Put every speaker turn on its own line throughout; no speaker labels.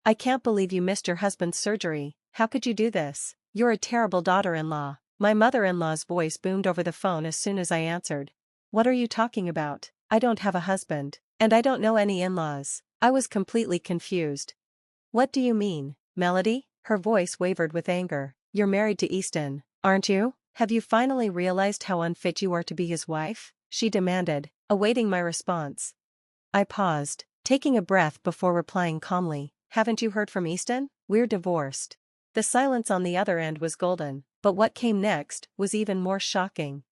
I can't believe you missed your husband's surgery. How could you do this? You're a terrible daughter-in-law. My mother-in-law's voice boomed over the phone as soon as I answered. What are you talking about? I don't have a husband, and I don't know any in-laws. I was completely confused. What do you mean, Melody? Her voice wavered with anger. You're married to Easton, aren't you? Have you finally realized how unfit you are to be his wife? She demanded, awaiting my response. I paused, taking a breath before replying calmly. Haven't you heard from Easton? We're divorced. The silence on the other end was golden, but what came next was even more shocking.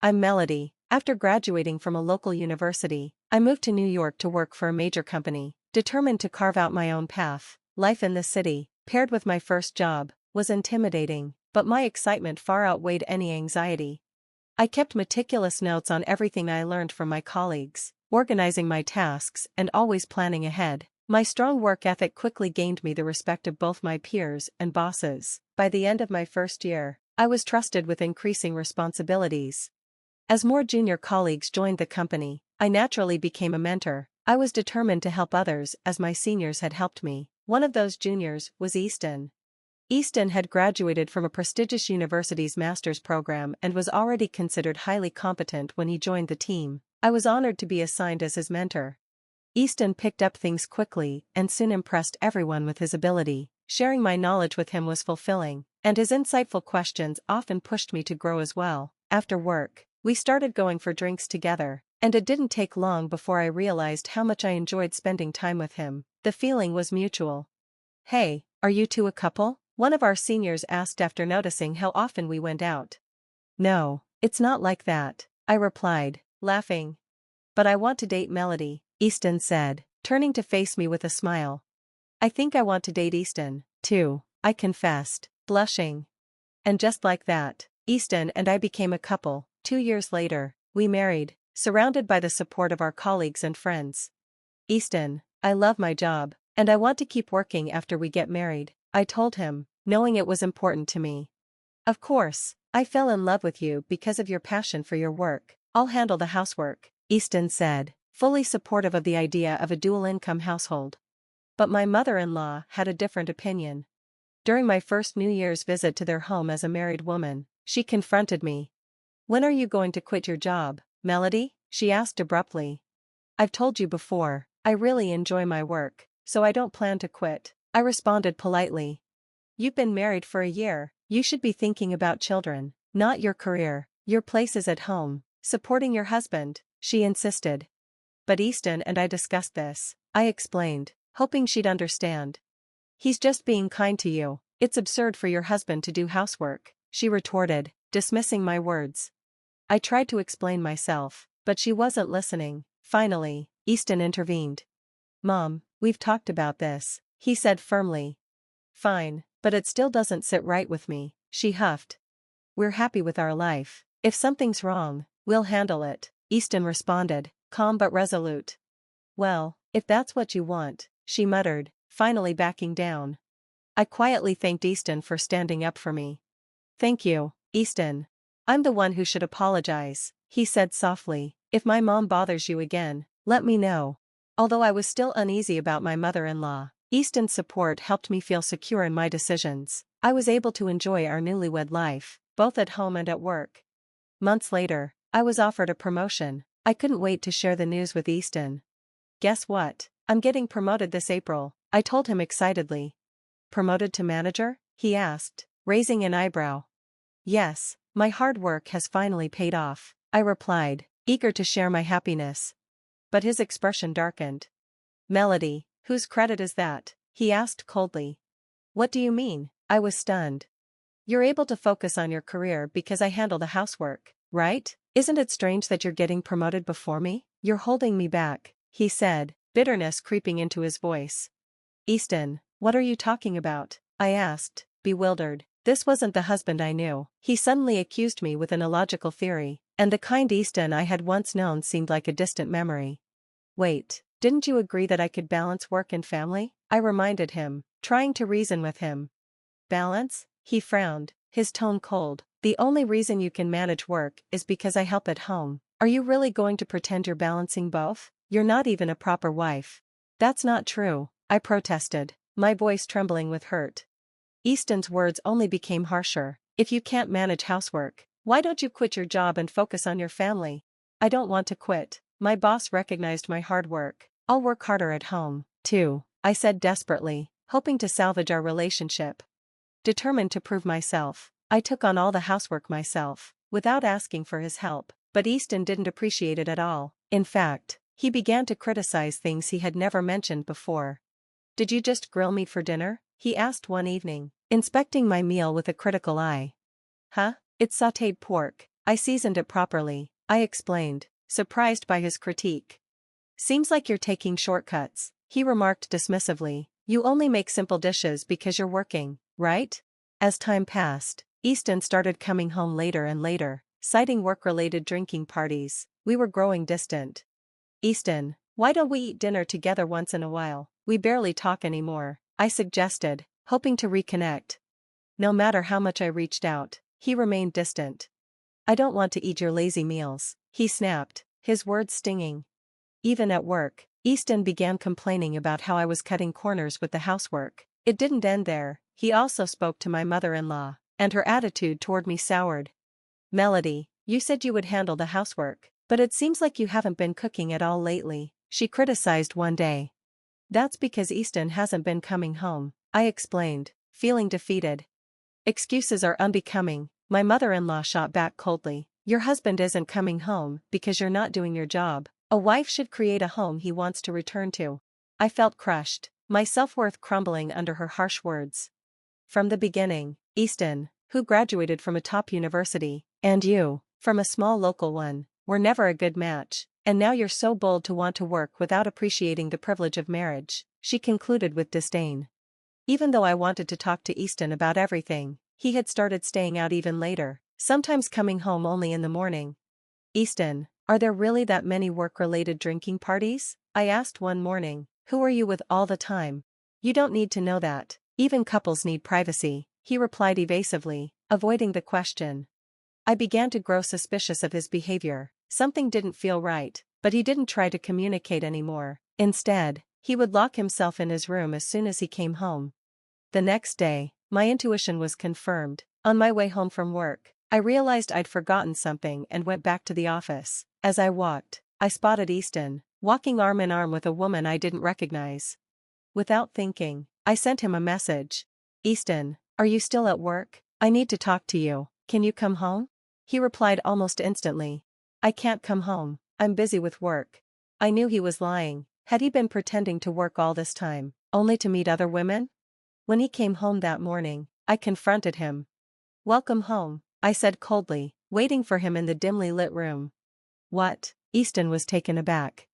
I'm Melody. After graduating from a local university, I moved to New York to work for a major company, determined to carve out my own path. Life in the city, paired with my first job, was intimidating, but my excitement far outweighed any anxiety. I kept meticulous notes on everything I learned from my colleagues, organizing my tasks and always planning ahead. My strong work ethic quickly gained me the respect of both my peers and bosses. By the end of my first year, I was trusted with increasing responsibilities. As more junior colleagues joined the company, I naturally became a mentor. I was determined to help others as my seniors had helped me. One of those juniors was Easton. Easton had graduated from a prestigious university's master's program and was already considered highly competent when he joined the team. I was honored to be assigned as his mentor. Easton picked up things quickly and soon impressed everyone with his ability. Sharing my knowledge with him was fulfilling, and his insightful questions often pushed me to grow as well. After work, we started going for drinks together, and it didn't take long before I realized how much I enjoyed spending time with him. The feeling was mutual. Hey, are you two a couple? One of our seniors asked after noticing how often we went out. No, it's not like that, I replied, laughing. But I want to date Melody, Easton said, turning to face me with a smile. I think I want to date Easton, too, I confessed, blushing. And just like that, Easton and I became a couple. 2 years later, we married, surrounded by the support of our colleagues and friends. Easton, I love my job, and I want to keep working after we get married, I told him, knowing it was important to me. Of course, I fell in love with you because of your passion for your work. I'll handle the housework, Easton said, fully supportive of the idea of a dual-income household. But my mother-in-law had a different opinion. During my first New Year's visit to their home as a married woman, she confronted me. When are you going to quit your job, Melody? She asked abruptly. I've told you before, I really enjoy my work, so I don't plan to quit, I responded politely. You've been married for a year, you should be thinking about children, not your career. Your place is at home, supporting your husband, she insisted. But Easton and I discussed this, I explained, hoping she'd understand. He's just being kind to you. It's absurd for your husband to do housework, she retorted, dismissing my words. I tried to explain myself, but she wasn't listening. Finally, Easton intervened. Mom, we've talked about this, he said firmly. Fine, but it still doesn't sit right with me, she huffed. We're happy with our life. If something's wrong, we'll handle it, Easton responded, calm but resolute. Well, if that's what you want, she muttered, finally backing down. I quietly thanked Easton for standing up for me. Thank you, Easton. I'm the one who should apologize, he said softly. If my mom bothers you again, let me know. Although I was still uneasy about my mother-in-law, Easton's support helped me feel secure in my decisions. I was able to enjoy our newlywed life, both at home and at work. Months later, I was offered a promotion. I couldn't wait to share the news with Easton. Guess what? I'm getting promoted this April, I told him excitedly. Promoted to manager? He asked, raising an eyebrow. Yes, my hard work has finally paid off, I replied, eager to share my happiness. But his expression darkened. Melody, whose credit is that? He asked coldly. What do you mean? I was stunned. You're able to focus on your career because I handle the housework, right? Isn't it strange that you're getting promoted before me? You're holding me back, he said, bitterness creeping into his voice. Easton, what are you talking about? I asked, bewildered. This wasn't the husband I knew. He suddenly accused me with an illogical theory, and the kind Easton I had once known seemed like a distant memory. Wait, didn't you agree that I could balance work and family? I reminded him, trying to reason with him. Balance? He frowned, his tone cold. The only reason you can manage work is because I help at home. Are you really going to pretend you're balancing both? You're not even a proper wife. That's not true, I protested. my voice trembling with hurt. Easton's words only became harsher. If you can't manage housework, why don't you quit your job and focus on your family? I don't want to quit. My boss recognized my hard work. I'll work harder at home, too, I said desperately, hoping to salvage our relationship. Determined to prove myself, I took on all the housework myself, without asking for his help, but Easton didn't appreciate it at all. In fact, he began to criticize things he had never mentioned before. Did you just grill meat for dinner? He asked one evening, inspecting my meal with a critical eye. Huh? It's sautéed pork. I seasoned it properly, I explained, surprised by his critique. Seems like you're taking shortcuts, he remarked dismissively. You only make simple dishes because you're working, right? As time passed, Easton started coming home later and later, citing work-related drinking parties. We were growing distant. Easton, why don't we eat dinner together once in a while? We barely talk anymore, I suggested, hoping to reconnect. No matter how much I reached out, he remained distant. I don't want to eat your lazy meals, he snapped, his words stinging. Even at work, Easton began complaining about how I was cutting corners with the housework. It didn't end there, he also spoke to my mother-in-law, and her attitude toward me soured. Melody, you said you would handle the housework, but it seems like you haven't been cooking at all lately, she criticized one day. That's because Easton hasn't been coming home, I explained, feeling defeated. Excuses are unbecoming, my mother-in-law shot back coldly. Your husband isn't coming home because you're not doing your job. A wife should create a home he wants to return to. I felt crushed, my self-worth crumbling under her harsh words. From the beginning, Easton, who graduated from a top university, and you, from a small local one, were never a good match, and now you're so bold to want to work without appreciating the privilege of marriage, she concluded with disdain. Even though I wanted to talk to Easton about everything, he had started staying out even later, sometimes coming home only in the morning. Easton, are there really that many work-related drinking parties? I asked one morning. Who are you with all the time? You don't need to know that. Even couples need privacy, he replied evasively, avoiding the question. I began to grow suspicious of his behavior. Something didn't feel right, but he didn't try to communicate anymore. Instead, he would lock himself in his room as soon as he came home. The next day, my intuition was confirmed. On my way home from work, I realized I'd forgotten something and went back to the office. As I walked, I spotted Easton, walking arm in arm with a woman I didn't recognize. Without thinking, I sent him a message. Easton, are you still at work? I need to talk to you. Can you come home? He replied almost instantly. I can't come home, I'm busy with work. I knew he was lying. Had he been pretending to work all this time, only to meet other women? When he came home that morning, I confronted him. Welcome home, I said coldly, waiting for him in the dimly lit room. What? Easton was taken aback.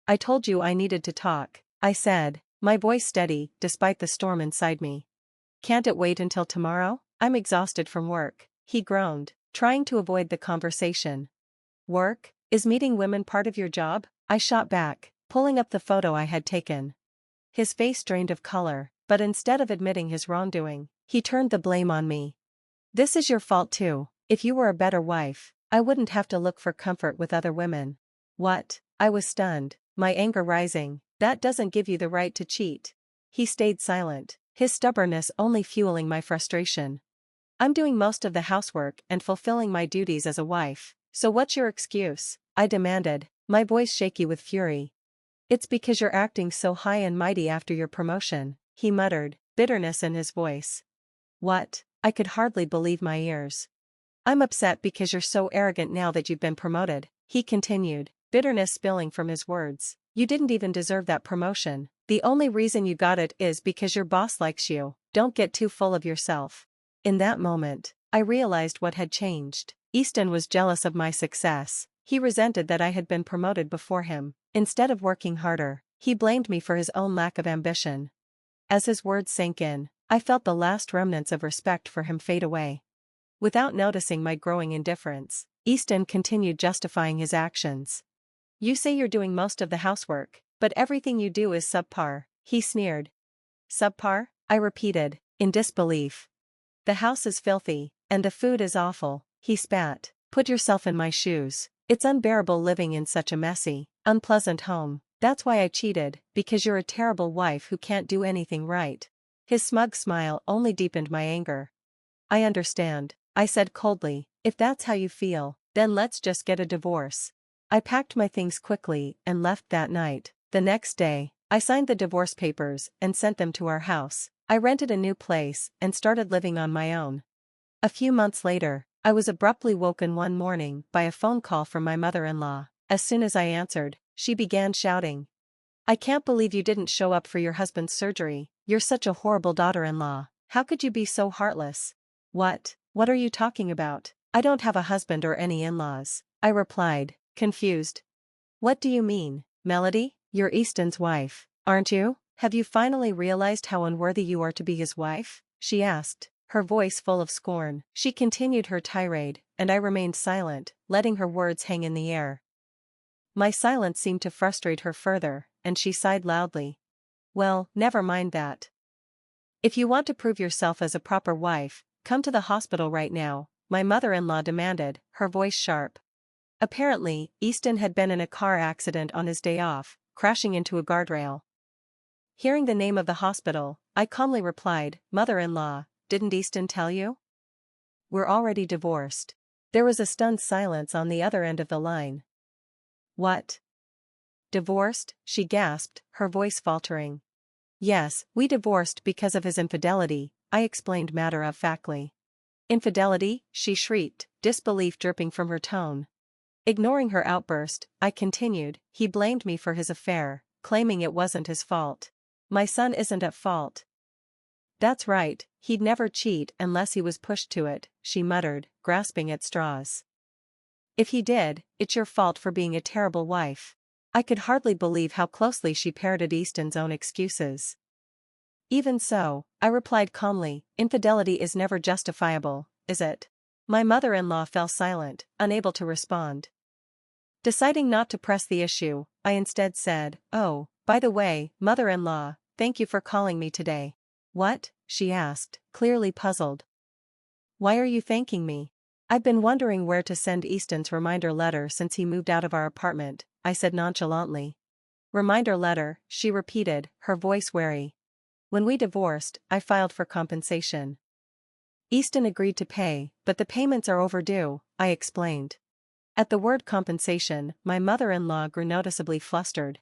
I told you I needed to talk, I said, my voice steady, despite the storm inside me. Can't it wait until tomorrow? I'm exhausted from work, he groaned, trying to avoid the conversation. Work? Is meeting women part of your job? I shot back, pulling up the photo I had taken. His face drained of color, but instead of admitting his wrongdoing, he turned the blame on me. This is your fault too. If you were a better wife, I wouldn't have to look for comfort with other women. What? I was stunned, my anger rising. That doesn't give you the right to cheat. He stayed silent, his stubbornness only fueling my frustration. I'm doing most of the housework and fulfilling my duties as a wife, so what's your excuse? I demanded, my voice shaky with fury. It's because you're acting so high and mighty after your promotion, he muttered, bitterness in his voice. What? I could hardly believe my ears. I'm upset because you're so arrogant now that you've been promoted, he continued, bitterness spilling from his words. You didn't even deserve that promotion. The only reason you got it is because your boss likes you. Don't get too full of yourself. In that moment, I realized what had changed. Easton was jealous of my success. He resented that I had been promoted before him. Instead of working harder, he blamed me for his own lack of ambition. As his words sank in, I felt the last remnants of respect for him fade away. Without noticing my growing indifference, Easton continued justifying his actions. You say you're doing most of the housework, but everything you do is subpar, he sneered. Subpar? I repeated, in disbelief. The house is filthy, and the food is awful, he spat. Put yourself in my shoes. It's unbearable living in such a messy, unpleasant home. That's why I cheated, because you're a terrible wife who can't do anything right. His smug smile only deepened my anger. I understand, I said coldly. If that's how you feel, then let's just get a divorce. I packed my things quickly and left that night. The next day, I signed the divorce papers and sent them to our house. I rented a new place and started living on my own. A few months later, I was abruptly woken one morning by a phone call from my mother-in-law. As soon as I answered, she began shouting. I can't believe you didn't show up for your husband's surgery. You're such a horrible daughter-in-law. How could you be so heartless? What are you talking about? I don't have a husband or any in-laws, I replied, confused. What do you mean, Melody? You're Easton's wife, aren't you? Have you finally realized how unworthy you are to be his wife? She asked, her voice full of scorn. She continued her tirade, and I remained silent, letting her words hang in the air. My silence seemed to frustrate her further, and she sighed loudly. Well, never mind that. If you want to prove yourself as a proper wife, come to the hospital right now, my mother-in-law demanded, her voice sharp. Apparently, Easton had been in a car accident on his day off, crashing into a guardrail. Hearing the name of the hospital, I calmly replied, Mother-in-law, didn't Easton tell you? We're already divorced. There was a stunned silence on the other end of the line. What? Divorced? She gasped, her voice faltering. Yes, we divorced because of his infidelity, I explained matter-of-factly. Infidelity? She shrieked, disbelief dripping from her tone. Ignoring her outburst, I continued, he blamed me for his affair, claiming it wasn't his fault. My son isn't at fault. That's right, he'd never cheat unless he was pushed to it, she muttered, grasping at straws. If he did, it's your fault for being a terrible wife. I could hardly believe how closely she parroted Easton's own excuses. Even so, I replied calmly, infidelity is never justifiable, is it? My mother-in-law fell silent, unable to respond. Deciding not to press the issue, I instead said, Oh, by the way, mother-in-law, thank you for calling me today. What? She asked, clearly puzzled. Why are you thanking me? I've been wondering where to send Easton's reminder letter since he moved out of our apartment, I said nonchalantly. Reminder letter, she repeated, her voice wary. When we divorced, I filed for compensation. Easton agreed to pay, but the payments are overdue, I explained. At the word compensation, my mother-in-law grew noticeably flustered.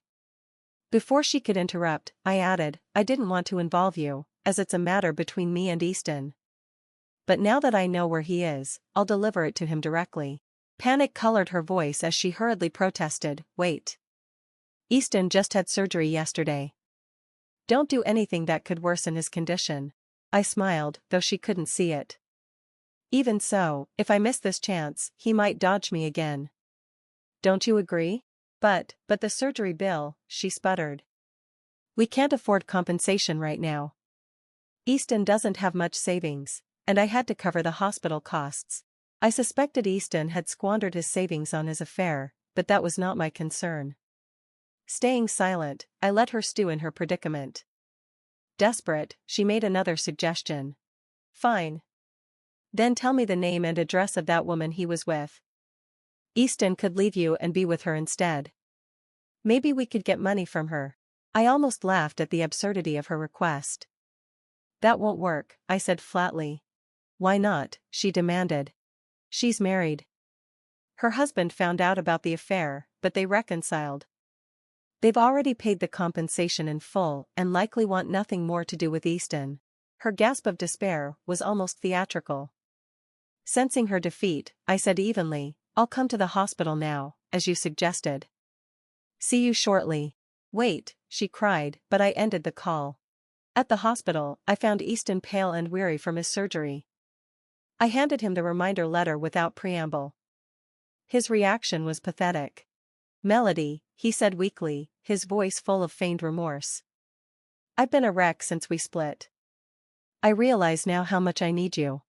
Before she could interrupt, I added, I didn't want to involve you, as it's a matter between me and Easton. But now that I know where he is, I'll deliver it to him directly. Panic colored her voice as she hurriedly protested, Wait. Easton just had surgery yesterday. Don't do anything that could worsen his condition. I smiled, though she couldn't see it. Even so, if I miss this chance, he might dodge me again. Don't you agree? But the surgery bill, she sputtered. We can't afford compensation right now. Easton doesn't have much savings, and I had to cover the hospital costs. I suspected Easton had squandered his savings on his affair, but that was not my concern. Staying silent, I let her stew in her predicament. Desperate, she made another suggestion. Fine. Then tell me the name and address of that woman he was with. Easton could leave you and be with her instead. Maybe we could get money from her. I almost laughed at the absurdity of her request. That won't work, I said flatly. Why not? She demanded. She's married. Her husband found out about the affair, but they reconciled. They've already paid the compensation in full and likely want nothing more to do with Easton. Her gasp of despair was almost theatrical. Sensing her defeat, I said evenly, I'll come to the hospital now, as you suggested. See you shortly. Wait, she cried, but I ended the call. At the hospital, I found Easton pale and weary from his surgery. I handed him the reminder letter without preamble. His reaction was pathetic. Melody, he said weakly, his voice full of feigned remorse. I've been a wreck since we split. I realize now how much I need you.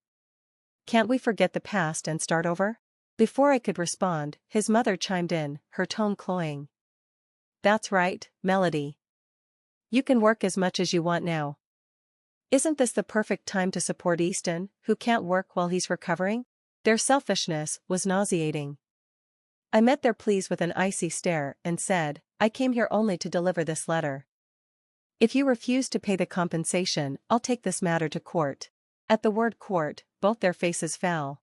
Can't we forget the past and start over? Before I could respond, his mother chimed in, her tone cloying. That's right, Melody. You can work as much as you want now. Isn't this the perfect time to support Easton, who can't work while he's recovering? Their selfishness was nauseating. I met their pleas with an icy stare and said, I came here only to deliver this letter. If you refuse to pay the compensation, I'll take this matter to court. At the word court, both their faces fell.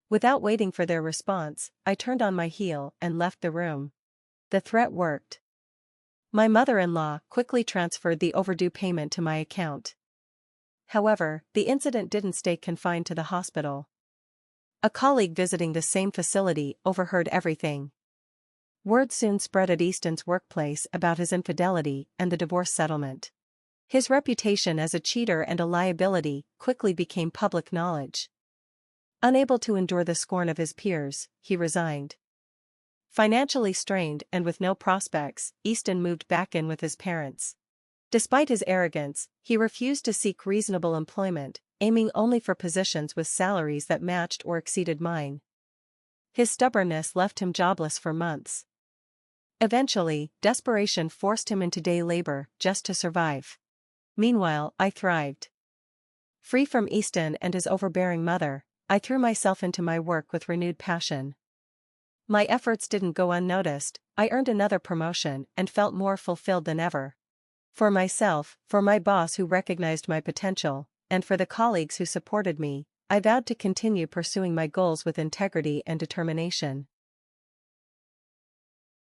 Without waiting for their response, I turned on my heel and left the room. The threat worked. My mother-in-law quickly transferred the overdue payment to my account. However, the incident didn't stay confined to the hospital. A colleague visiting the same facility overheard everything. Word soon spread at Easton's workplace about his infidelity and the divorce settlement. His reputation as a cheater and a liability quickly became public knowledge. Unable to endure the scorn of his peers, he resigned. Financially strained and with no prospects, Easton moved back in with his parents. Despite his arrogance, he refused to seek reasonable employment, aiming only for positions with salaries that matched or exceeded mine. His stubbornness left him jobless for months. Eventually, desperation forced him into day labor just to survive. Meanwhile, I thrived. Free from Easton and his overbearing mother, I threw myself into my work with renewed passion. My efforts didn't go unnoticed, I earned another promotion and felt more fulfilled than ever. For myself, for my boss who recognized my potential, and for the colleagues who supported me, I vowed to continue pursuing my goals with integrity and determination.